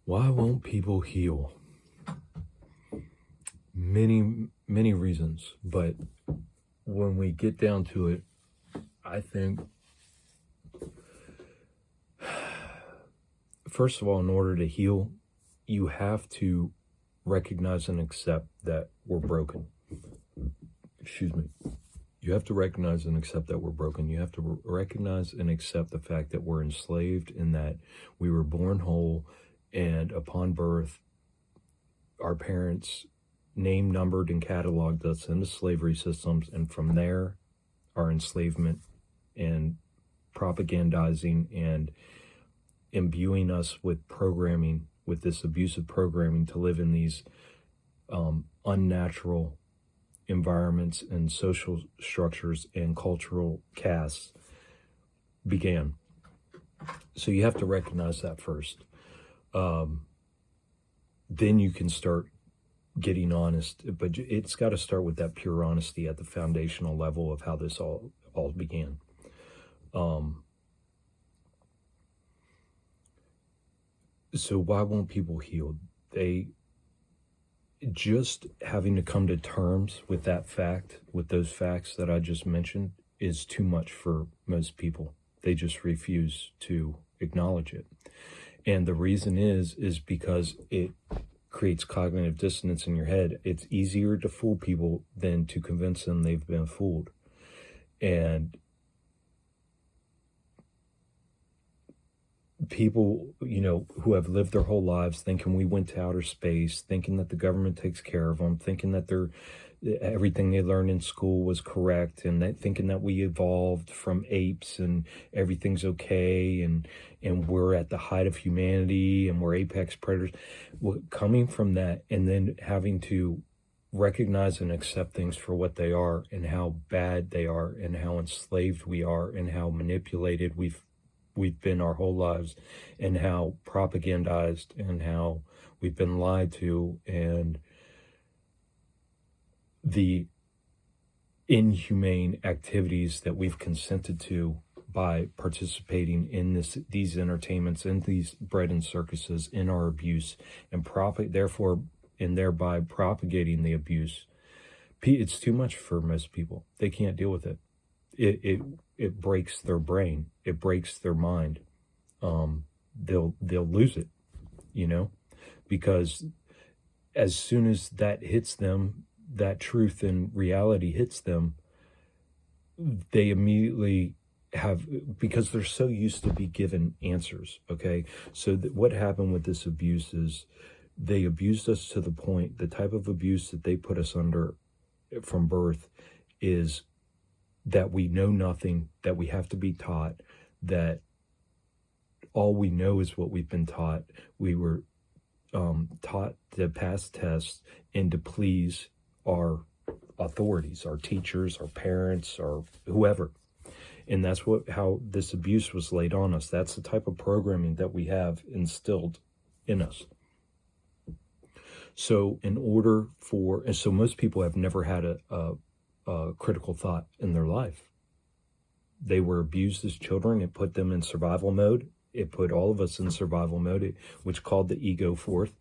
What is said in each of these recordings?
Why won't people heal? Many reasons, but when we get down to it, I think, first of all, in order to heal, you have to recognize and accept that we're broken. Excuse me. You have to recognize and accept that we're broken. You have to recognize and accept the fact that we're enslaved and that we were born whole, and upon birth, our parents named, numbered, and cataloged us into slavery systems, and from there, our enslavement and propagandizing and imbuing us with programming, with this abusive programming to live in these unnatural environments and social structures and cultural castes began. So you have to recognize that first. Then you can start getting honest, but it's got to start with that pure honesty at the foundational level of how this all began. So why won't people heal? They just having to come to terms with that fact, with those facts that I just mentioned, is too much for most people. They just refuse to acknowledge it. And the reason is because it creates cognitive dissonance in your head. It's easier to fool people than to convince them they've been fooled. And people, who have lived their whole lives thinking we went to outer space, thinking that the government takes care of them, thinking that everything they learned in school was correct, and thinking that we evolved from apes and everything's okay, and we're at the height of humanity and we're apex predators. Coming from that and then having to recognize and accept things for what they are and how bad they are and how enslaved we are and how manipulated we've been our whole lives, and how propagandized and how we've been lied to, and the inhumane activities that we've consented to by participating in these entertainments, in these bread and circuses, in our abuse, and thereby propagating the abuse. It's too much for most people. They can't deal with it. It breaks their brain. It breaks their mind. They'll lose it, because as soon as that hits them, that truth and reality hits them, they immediately because they're so used to be given answers. Okay. So what happened with this abuse is they abused us to the point, the type of abuse that they put us under from birth is that we know nothing, that we have to be taught, that all we know is what we've been taught. We were taught to pass tests and to please our authorities, our teachers, our parents, or whoever. And that's how this abuse was laid on us. That's the type of programming that we have instilled in us. So so most people have never had a critical thought in their life. They were abused as children. It put them in survival mode. It put all of us in survival mode, which called the ego forth.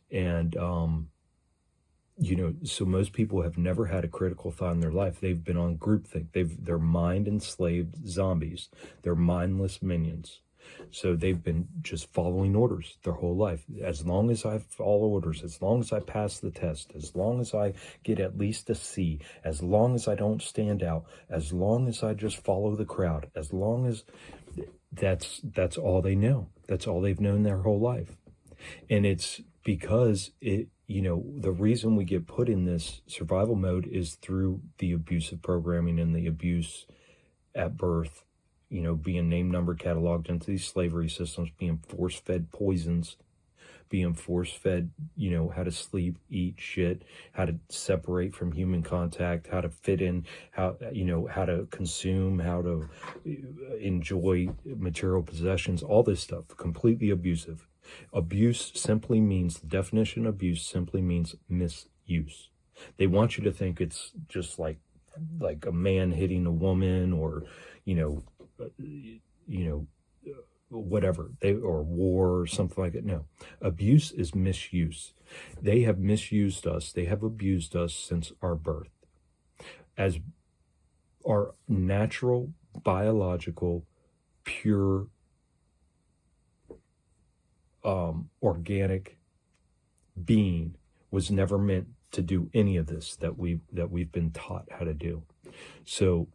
And, so most people have never had a critical thought in their life. They've been on groupthink. They're mind enslaved zombies. They're mindless minions. So they've been just following orders their whole life. As long as I follow orders, as long as I pass the test, as long as I get at least a C, as long as I don't stand out, as long as I just follow the crowd, as long as that's all they know. That's all they've known their whole life. And it's because the reason we get put in this survival mode is through the abusive programming and the abuse at birth, being named, numbered, cataloged into these slavery systems, being force-fed poisons, being force-fed, how to sleep, eat, shit, how to separate from human contact, how to fit in, how to consume, how to enjoy material possessions, all this stuff, completely abusive. Abuse simply means, the definition of abuse simply means misuse. They want you to think it's just like a man hitting a woman, or, whatever, or war or something like that. No, abuse is misuse. They have misused us. They have abused us since our birth as our natural, biological, pure, organic being was never meant to do any of this that we've been taught how to do. So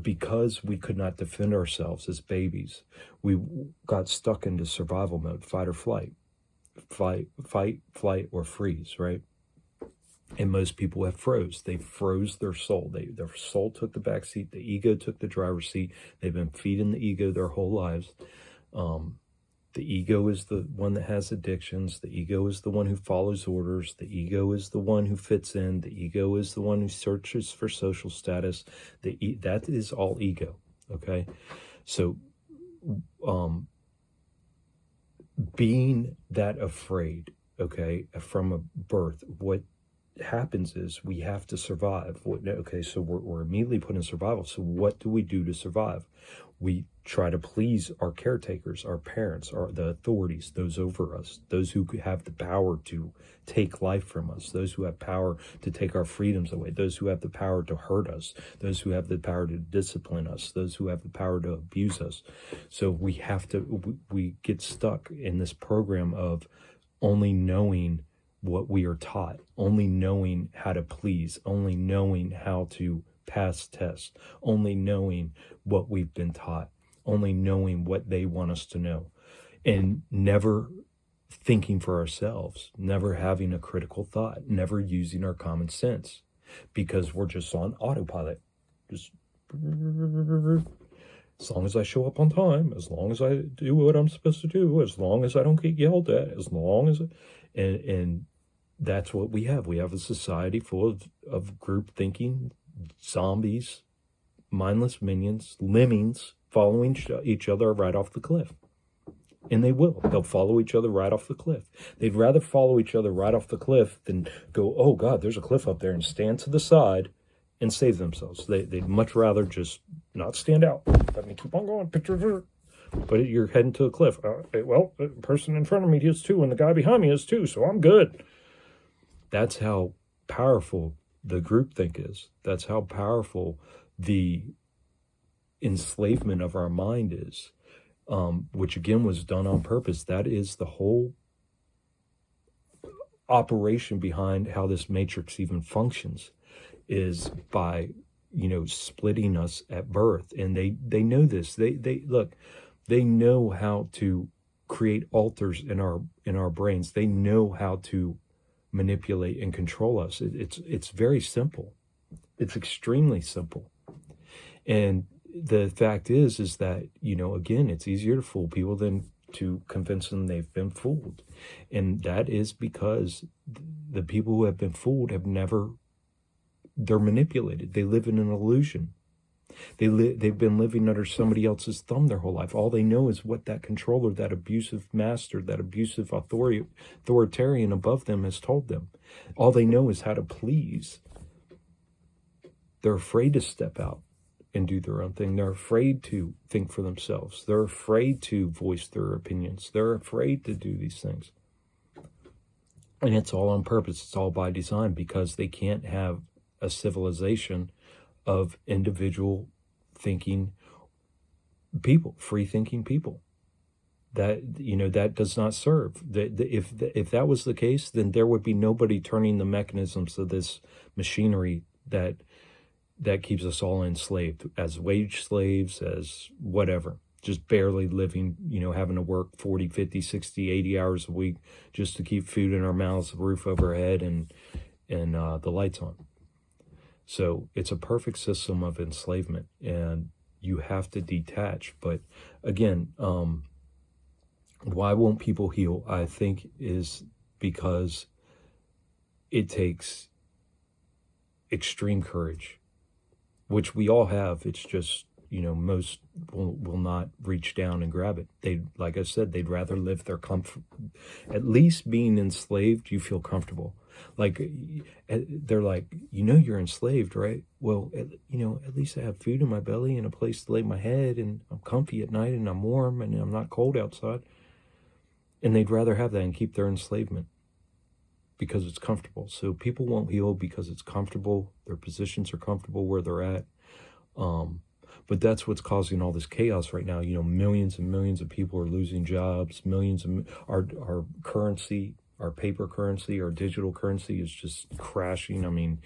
because we could not defend ourselves as babies, we got stuck into survival mode, fight or flight, fight, flight, or freeze, right? And most people have froze. They froze their soul. Their soul took the back seat. The ego took the driver's seat. They've been feeding the ego their whole lives. The ego is the one that has addictions. The ego is the one who follows orders. The ego is the one who fits in. The ego is the one who searches for social status. That is all ego, okay? So being that afraid, okay, from a birth, what happens is we have to survive. Okay, so we're immediately put in survival. So what do we do to survive? We try to please our caretakers, our parents, the authorities, those over us, those who have the power to take life from us, those who have power to take our freedoms away, those who have the power to hurt us, those who have the power to discipline us, those who have the power to abuse us. So we get stuck in this program of only knowing what we are taught, only knowing how to please, only knowing how to pass tests, only knowing what we've been taught, only knowing what they want us to know, and never thinking for ourselves, never having a critical thought, never using our common sense, because we're just on autopilot. Just as long as I show up on time, as long as I do what I'm supposed to do, as long as I don't get yelled at, as long as, and that's what we have. We have a society full of group thinking, zombies, mindless minions, lemmings following each other right off the cliff. And they'll follow each other right off the cliff. They'd rather follow each other right off the cliff than go, oh God, there's a cliff up there, and stand to the side and save themselves. They'd much rather just not stand out. Let me keep on going. But you're heading to a cliff. Well, the person in front of me is too, and the guy behind me is too, so I'm good. That's how powerful the groupthink is. That's how powerful the enslavement of our mind is, which again was done on purpose. That is the whole operation behind how this matrix even functions, is by, splitting us at birth. And they know this. They look, they know how to create alters in our brains. They know how to manipulate and control us. It's very simple. It's extremely simple. And the fact is that, again, it's easier to fool people than to convince them they've been fooled. And that is because the people who have been fooled they're manipulated. They live in an illusion. They've been living under somebody else's thumb their whole life. All they know is what that controller, that abusive master, that abusive authoritarian above them has told them. All they know is how to please. They're afraid to step out and do their own thing. They're afraid to think for themselves. They're afraid to voice their opinions. They're afraid to do these things. And it's all on purpose. It's all by design, because they can't have a civilization of individual thinking people, free thinking people. That does not serve. If that was the case, then there would be nobody turning the mechanisms of this machinery that keeps us all enslaved, as wage slaves, as whatever, just barely living, having to work 40, 50, 60, 80 hours a week just to keep food in our mouths, a roof over our head, and the lights on. So it's a perfect system of enslavement, and you have to detach. But again, why won't people heal? I think is because it takes extreme courage, which we all have. It's just, most will not reach down and grab it. Like I said, they'd rather live their comfort. At least being enslaved, you feel comfortable. Like, they're like, you're enslaved, right? Well, at least I have food in my belly and a place to lay my head, and I'm comfy at night, and I'm warm, and I'm not cold outside. And they'd rather have that and keep their enslavement because it's comfortable. So people won't heal because it's comfortable. Their positions are comfortable where they're at. But that's what's causing all this chaos right now. Millions and millions of people are losing jobs. Millions of our currency, our paper currency, our digital currency is just crashing. I mean,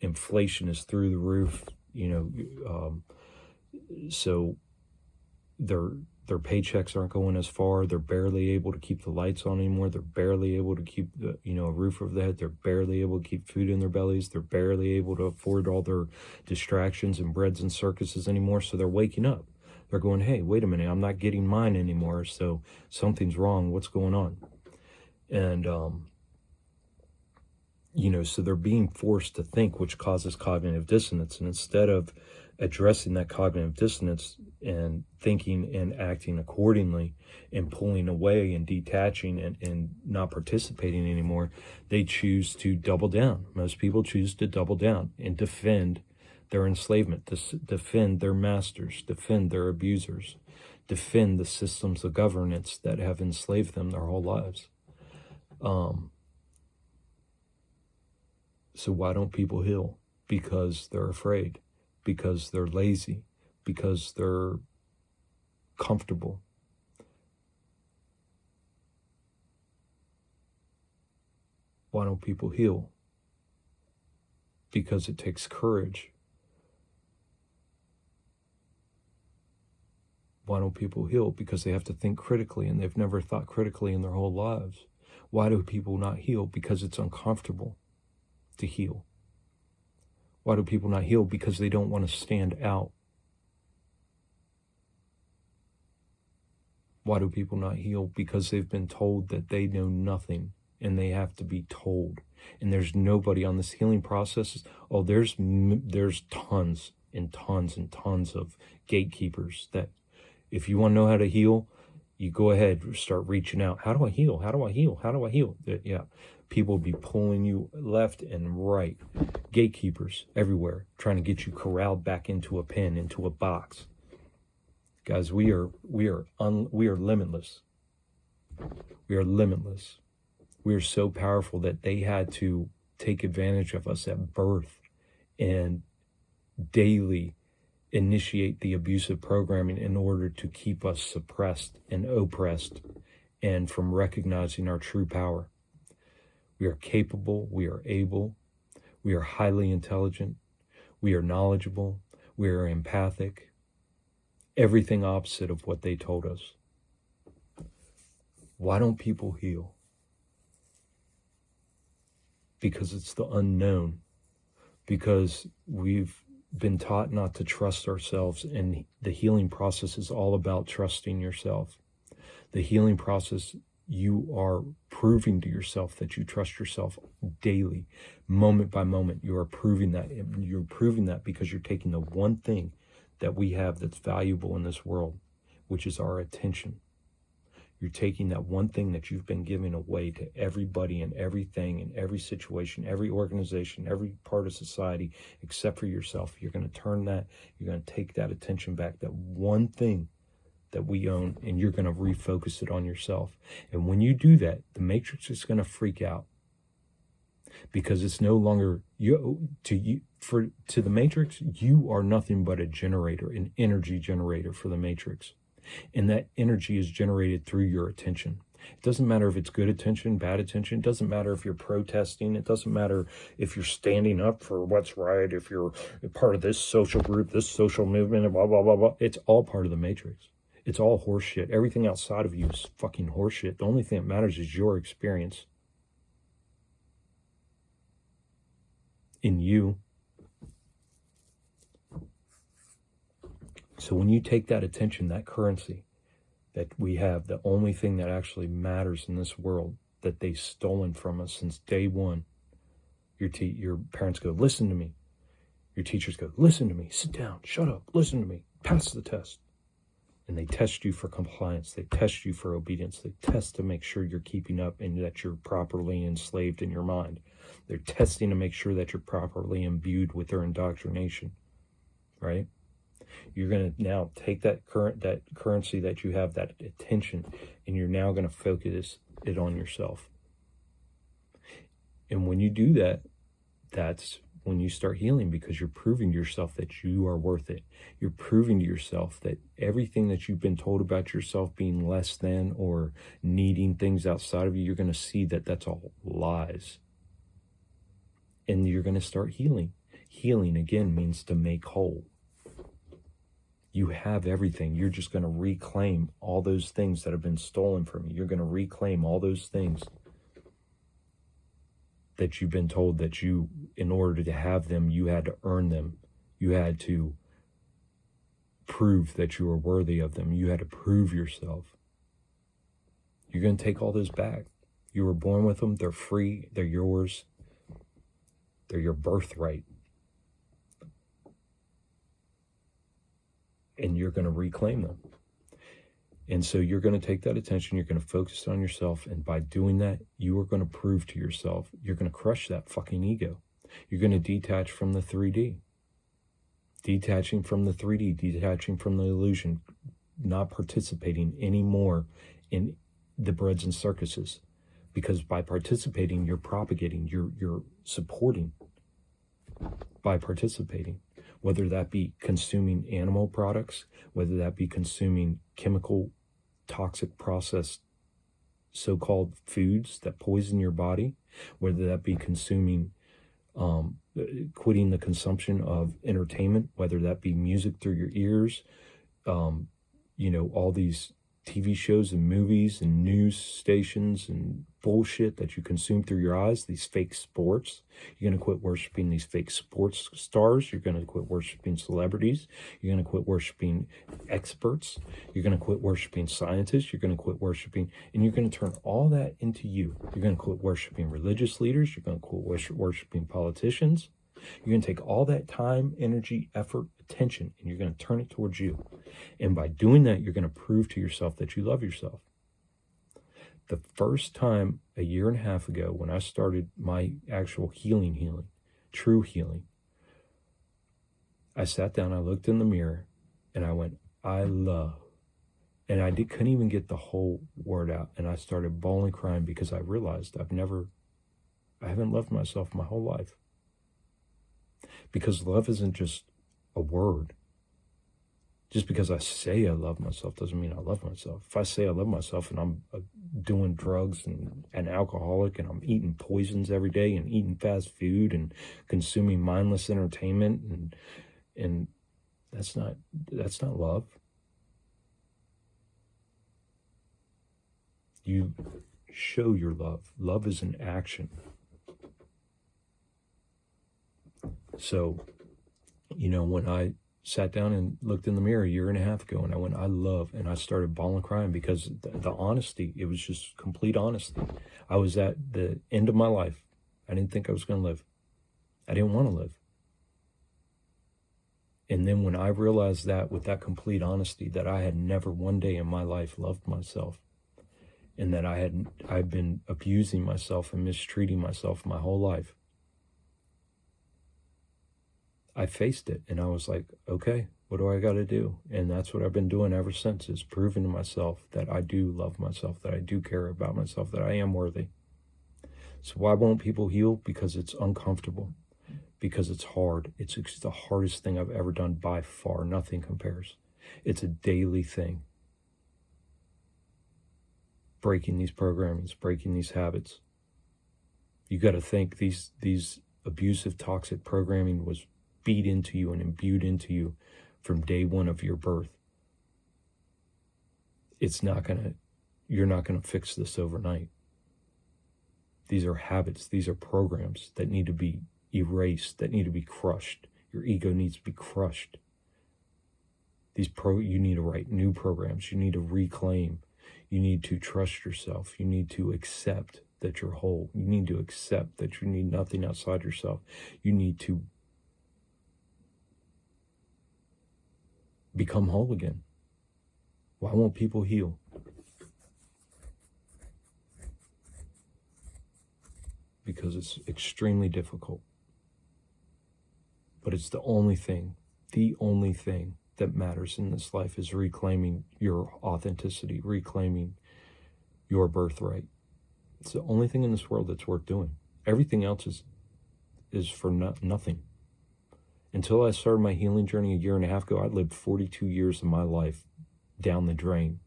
inflation is through the roof. So their paychecks aren't going as far. They're barely able to keep the lights on anymore. They're barely able to keep a roof over their head. They're barely able to keep food in their bellies. They're barely able to afford all their distractions and breads and circuses anymore. So they're waking up. They're going, hey, wait a minute, I'm not getting mine anymore. So something's wrong. What's going on? And, so they're being forced to think, which causes cognitive dissonance. And instead of addressing that cognitive dissonance and thinking and acting accordingly and pulling away and detaching and not participating anymore, they choose to double down. Most people choose to double down and defend their enslavement, defend their masters, defend their abusers, defend the systems of governance that have enslaved them their whole lives. So why don't people heal? Because they're afraid, because they're lazy, because they're comfortable. Why don't people heal? Because it takes courage. Why don't people heal? Because they have to think critically, and they've never thought critically in their whole lives. Why do people not heal? Because it's uncomfortable to heal. Why do people not heal? Because they don't want to stand out. Why do people not heal? Because they've been told that they know nothing and they have to be told. And there's nobody on this healing process. Oh, there's tons and tons and tons of gatekeepers that if you want to know how to heal, you go ahead, start reaching out. How do I heal? How do I heal? How do I heal? Yeah. People will be pulling you left and right. Gatekeepers everywhere, trying to get you corralled back into a pen, into a box. Guys, we are limitless. We are limitless. We are so powerful that they had to take advantage of us at birth and daily initiate the abusive programming in order to keep us suppressed and oppressed and from recognizing our true power. We are capable, we are able, we are highly intelligent, we are knowledgeable, we are empathic, everything opposite of what they told us. Why don't people heal? Because it's the unknown, because we've been taught not to trust ourselves, and the healing process is all about trusting yourself. The healing process, you are proving to yourself that you trust yourself daily, moment by moment. You are proving that. You're proving that because you're taking the one thing that we have that's valuable in this world, which is our attention. You're taking that one thing that you've been giving away to everybody and everything and every situation, every organization, every part of society, except for yourself. You're going to turn that, you're going to take that attention back, that one thing that we own, and you're going to refocus it on yourself. And when you do that, the matrix is going to freak out, because it's no longer to the matrix. You are nothing but a generator, an energy generator for the matrix, and that energy is generated through your attention. It doesn't matter if it's good attention, bad attention. It doesn't matter if you're protesting. It doesn't matter if you're standing up for what's right, if you're part of this social group, this social movement, and blah, blah, blah, blah. It's all part of the matrix. It's all horseshit. Everything outside of you is fucking horseshit. The only thing that matters is your experience in you. So when you take that attention, that currency that we have, the only thing that actually matters in this world that they've stolen from us since day one, your parents go, listen to me. Your teachers go, listen to me, sit down, shut up, listen to me, pass the test. And they test you for compliance. They test you for obedience. They test to make sure you're keeping up and that you're properly enslaved in your mind. They're testing to make sure that you're properly imbued with their indoctrination, right? You're going to now take that currency that you have, that attention, and you're now going to focus it on yourself. And when you do that, that's when you start healing, because you're proving to yourself that you are worth it. You're proving to yourself that everything that you've been told about yourself being less than or needing things outside of you, you're going to see that that's all lies. And you're going to start healing. Healing, again, means to make whole. You have everything. You're just going to reclaim all those things that have been stolen from you. You're going to reclaim all those things that you've been told that you, in order to have them, you had to earn them. You had to prove that you were worthy of them. You had to prove yourself. You're going to take all those back. You were born with them. They're free. They're yours. They're your birthright. And you're going to reclaim them. And so you're going to take that attention, you're going to focus on yourself, and by doing that, you are going to prove to yourself, you're going to crush that fucking ego. You're going to detach from the 3D. Detaching from the 3D, detaching from the illusion, not participating anymore in the breads and circuses. Because by participating, you're propagating, you're supporting by participating. Whether that be consuming animal products, whether that be consuming chemical, toxic processed so-called foods that poison your body, whether that be consuming, quitting the consumption of entertainment, whether that be music through your ears, all these TV shows and movies and news stations and bullshit that you consume through your eyes, these fake sports. You're going to quit worshiping these fake sports stars. You're going to quit worshiping celebrities. You're going to quit worshiping experts. You're going to quit worshiping scientists. You're going to quit worshiping, and you're going to turn all that into you. You're going to quit worshiping religious leaders. You're going to quit worshiping politicians. You're going to take all that time, energy, effort, attention, and you're going to turn it towards you. And by doing that, you're going to prove to yourself that you love yourself. The first time, a year and a half ago, when I started my actual healing, true healing, I sat down, I looked in the mirror, and I went, I love. And I couldn't even get the whole word out. And I started bawling, crying, because I realized I haven't loved myself my whole life. Because love isn't just a word. Just because I say I love myself doesn't mean I love myself. If I say I love myself and I'm doing drugs and an alcoholic and I'm eating poisons every day and eating fast food and consuming mindless entertainment and that's not love. You show your love. Love is an action. So, when I sat down and looked in the mirror a year and a half ago and I went, I love, and I started bawling, crying, because the honesty, it was just complete honesty. I was at the end of my life. I didn't think I was going to live. I didn't want to live. And then when I realized that, with that complete honesty, that I had never one day in my life loved myself, and that I'd been abusing myself and mistreating myself my whole life, I faced it, and I was like, okay, what do I got to do? And that's what I've been doing ever since, is proving to myself that I do love myself, that I do care about myself, that I am worthy. So why won't people heal? Because it's uncomfortable, because it's hard. It's the hardest thing I've ever done by far. Nothing compares. It's a daily thing. Breaking these programmings, breaking these habits. You got to think these abusive, toxic programming was beat into you and imbued into you from day one of your birth. You're not gonna fix this overnight. These are habits, these are programs that need to be erased, that need to be crushed. Your ego needs to be crushed. You need to write new programs, you need to reclaim, you need to trust yourself, you need to accept that you're whole, you need to accept that you need nothing outside yourself, you need to become whole again. Why won't people heal? Because it's extremely difficult. But it's the only thing that matters in this life is reclaiming your authenticity, reclaiming your birthright. It's the only thing in this world that's worth doing. Everything else is for nothing. Until I started my healing journey a year and a half ago, I lived 42 years of my life down the drain.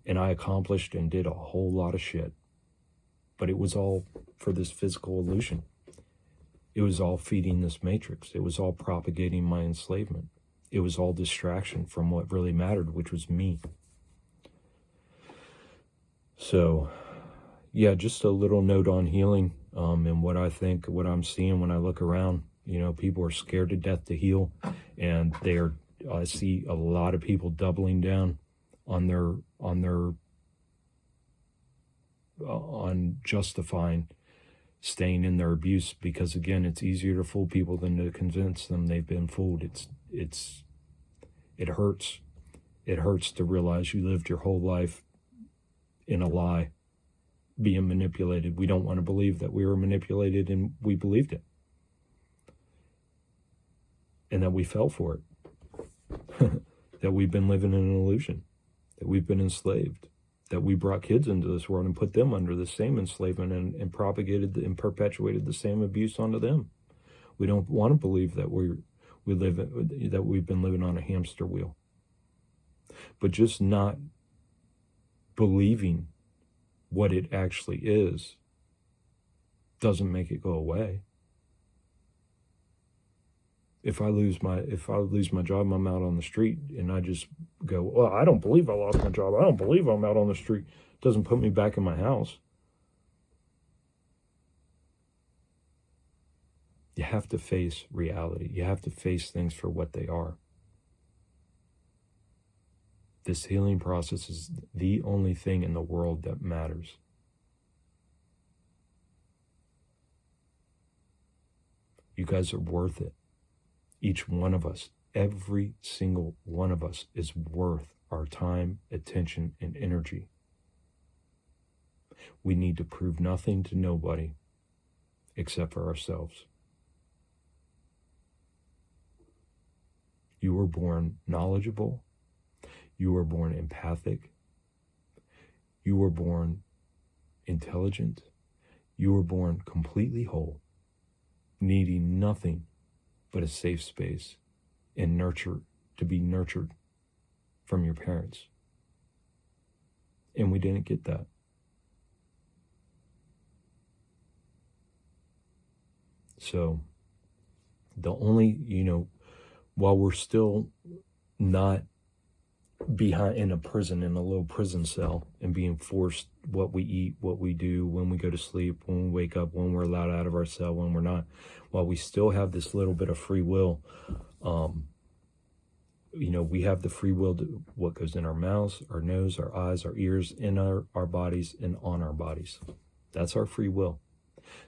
And I accomplished and did a whole lot of shit. But it was all for this physical illusion. It was all feeding this matrix. It was all propagating my enslavement. It was all distraction from what really mattered, which was me. So, yeah, just a little note on healing and what I think, what I'm seeing when I look around. You know, people are scared to death to heal, and I see a lot of people doubling down on justifying staying in their abuse, because again, it's easier to fool people than to convince them they've been fooled. It hurts. It hurts to realize you lived your whole life in a lie, being manipulated. We don't want to believe that we were manipulated, and we believed it. And that we fell for it. That we've been living in an illusion. That we've been enslaved. That we brought kids into this world and put them under the same enslavement and propagated and perpetuated the same abuse onto them. We don't want to believe that that we've been living on a hamster wheel. But just not believing what it actually is doesn't make it go away. If I lose my job, I'm out on the street, and I just go, well, I don't believe I lost my job. I don't believe I'm out on the street. It doesn't put me back in my house. You have to face reality. You have to face things for what they are. This healing process is the only thing in the world that matters. You guys are worth it. Each one of us, every single one of us is worth our time, attention, and energy. We need to prove nothing to nobody except for ourselves. You were born knowledgeable. You were born empathic. You were born intelligent. You were born completely whole, needing nothing but a safe space and to be nurtured from your parents. And we didn't get that. So the only, while we're still not behind in a prison, in a little prison cell, and being forced what we eat, what we do, when we go to sleep, when we wake up, when we're allowed out of our cell, when we're not, while we still have this little bit of free will, we have the free will to what goes in our mouths, our nose, our eyes, our ears, in our bodies, and on our bodies. That's our free will.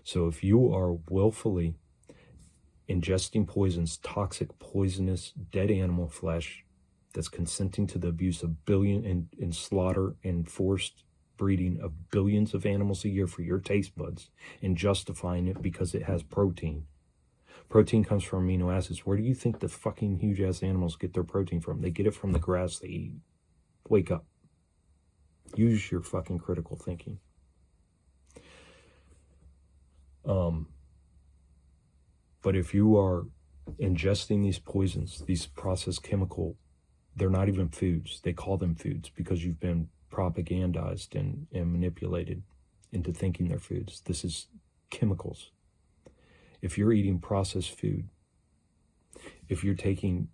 So if you are willfully ingesting poisons, toxic, poisonous, dead animal flesh, that's consenting to the abuse of billion and slaughter and forced breeding of billions of animals a year for your taste buds, and justifying it because it has protein. Protein comes from amino acids. Where do you think the fucking huge ass animals get their protein from? They get it from the grass they eat. Wake up. Use your fucking critical thinking. But if you are ingesting these poisons, these processed chemical, they're not even foods. They call them foods because you've been propagandized and manipulated into thinking they're foods. This is chemicals. If you're eating processed food, if you're taking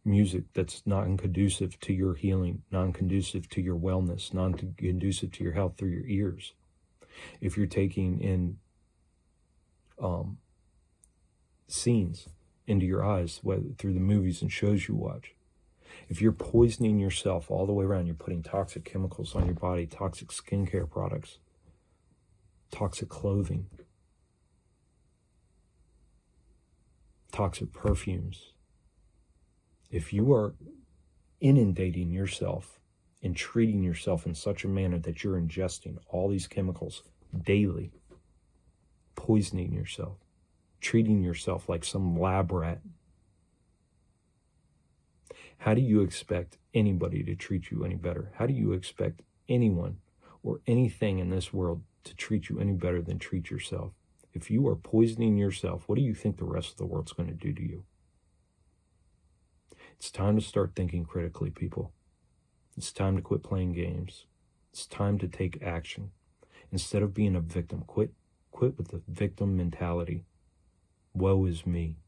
music that's non-conducive to your healing, non-conducive to your wellness, non-conducive to your health through your ears, if you're taking in scenes into your eyes, whether through the movies and shows you watch, if you're poisoning yourself all the way around, you're putting toxic chemicals on your body, toxic skincare products, toxic clothing, toxic perfumes. If you are inundating yourself and treating yourself in such a manner that you're ingesting all these chemicals daily, poisoning yourself, treating yourself like some lab rat, how do you expect anybody to treat you any better? How do you expect anyone or anything in this world to treat you any better than treat yourself? If you are poisoning yourself, what do you think the rest of the world's going to do to you? It's time to start thinking critically, people. It's time to quit playing games. It's time to take action. Instead of being a victim, quit with the victim mentality. Woe is me.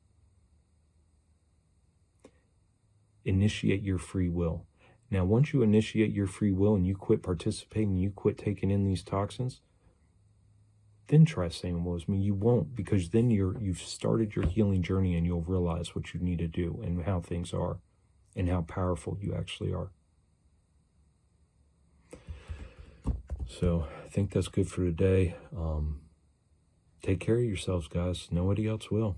Initiate your free will. Now, once you initiate your free will and you quit participating, you quit taking in these toxins, then try saying woe is me. You won't, because then you've started your healing journey and you'll realize what you need to do and how things are and how powerful you actually are. So I think that's good for today. Take care of yourselves, guys. Nobody else will.